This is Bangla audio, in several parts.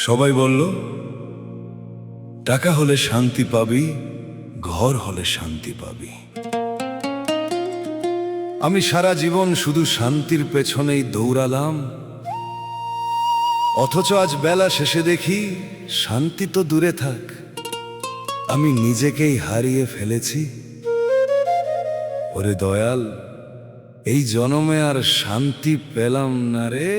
সবাই বলল টাকা হলে শান্তি পাবি, ঘর হলে শান্তি পাবি। আমি সারা জীবন শুধু শান্তির পেছনেই দৌড়ালাম, অথচ আজ বেলা শেষে দেখি শান্তি তো দূরে থাক, আমি নিজেকেই হারিয়ে ফেলেছি। ওরে দয়াল, এই জনমে আর শান্তি পেলাম না রে।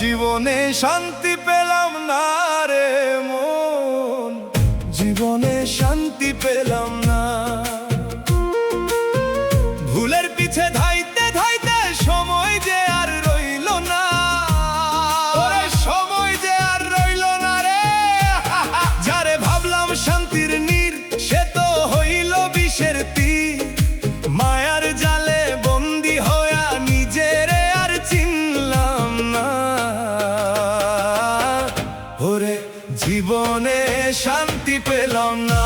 জীবনে শান্তি পেলাম না রে মন, জীবনে শান্তি পেলাম না। ভুলের পিছে ধাইতে ধাইতে সময় যে আর রইল না, ওরে সময় যে আর রইল না রে। যারে ভাবলাম শান্তির নীর, সে তো হইল বিষের তীর। মায়ার জালে বন্দি হইয়া নিজেরে আর চিনলাম না। ওরে জীবনে শান্তি পেলাম না।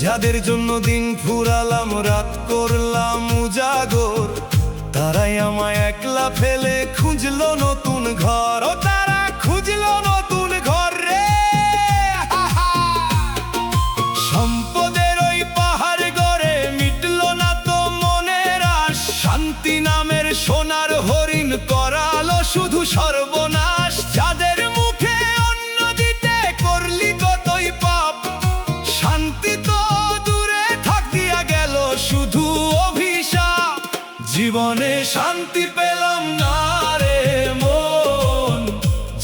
যাদের জন্য দিন ফুরালাম, রাত করলাম উজাগর, তারাই আমায় একলা ফেলে খুঁজলো নতুন ঘর। ও তারা খুঁজলো নতুন ঘর রে। সম্পদের ওই পাহাড় গড়ে মিটলো না তো মনের আশ। শান্তি নামের সোনার হরিণ করালো শুধু সর্বনাশ। যাদের মুখে অন্ন দিতে করলি কতই পাপ, শান্তি তো দূরে থাকিয়া গেল শুধু অভিশাপ। জীবনে শান্তি পেলাম না রে মন,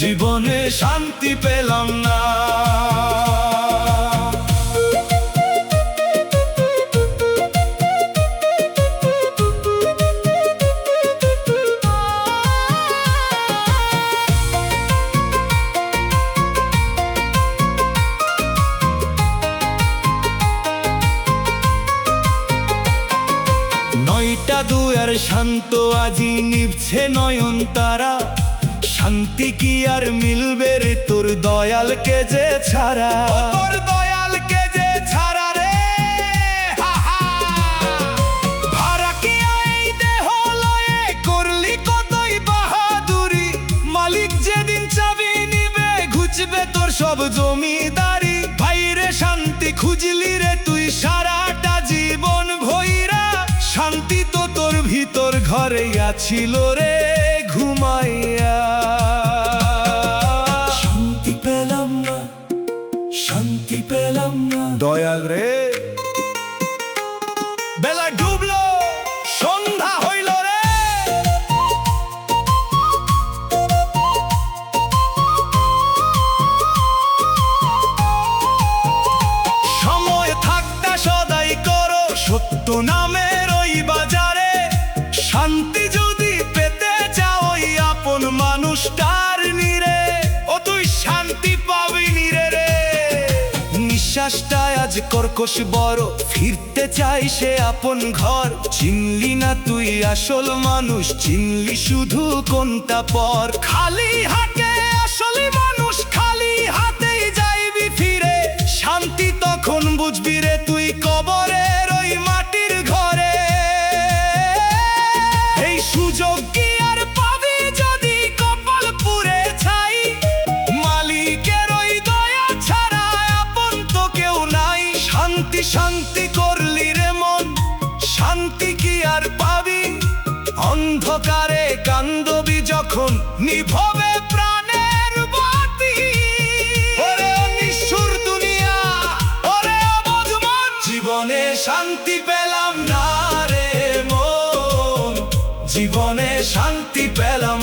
জীবনে শান্তি পেলাম না। নয়টা দুয়ার শান্ত, আজি নিভছে নয়ন তারা। শান্তি কি আর মিলবে রে তোর দয়ালকে যে ছাড়া, তোর দয়ালকে যে ছাড়া রে। ভাড়া কি এই দেহ লয়ে করলি কতই বাহাদুরি। মালিক যেদিন চাবি নিবে, ঘুচবে তোর সব জমিদারি। বাইরে শান্তি খুঁজলি রে তুই সারাটা জীবন ভৈরা। শান্তি তো তোর ভিতর ঘরে আছিল রে ঘুমাইয়া। শান্তি পেলাম না, শান্তি পেলাম না দয়াল রে। বেলা ডুবলো, সন্ধ্যা হইল রে। সময় থাকতে সদাই করো সত্য নামের ওই বাজারে। শান্তি যদি পেতে চাও ওই আপন মানুষটার নিরে, ও তুই শান্তি পাবি নিরে রে। নিঃশ্বাসটা আজ কর্কশ বড়, ফিরতে চাই সে আপন ঘর। চিনলি না তুই আসল মানুষ, চিনলি শুধু কোনটা পর। খালি হাতে আসলে মানুষ, খালি হাতেই যাইবি ফিরে। শান্তি তখন বুঝবি রে তুই কবরের ওই মাটির ঘরে। এই সুযোগ কি আর পাবি যদি কপাল পুড়ে ছাই। মালিকের ওই দয়া ছাড়া আপন তো কেউ নাই। শান্তি শান্তি করলি রে মন, শান্তি কি আর পাবি। অন্ধকারে কান্দবি যখন নিভবে প্রাণের বাতি। ওরে নিষ্ঠুর দুনিয়া, ওরে অবুঝ মন। জীবনে শান্তি পেলাম না রে মন, জীবনে শান্তি পেলাম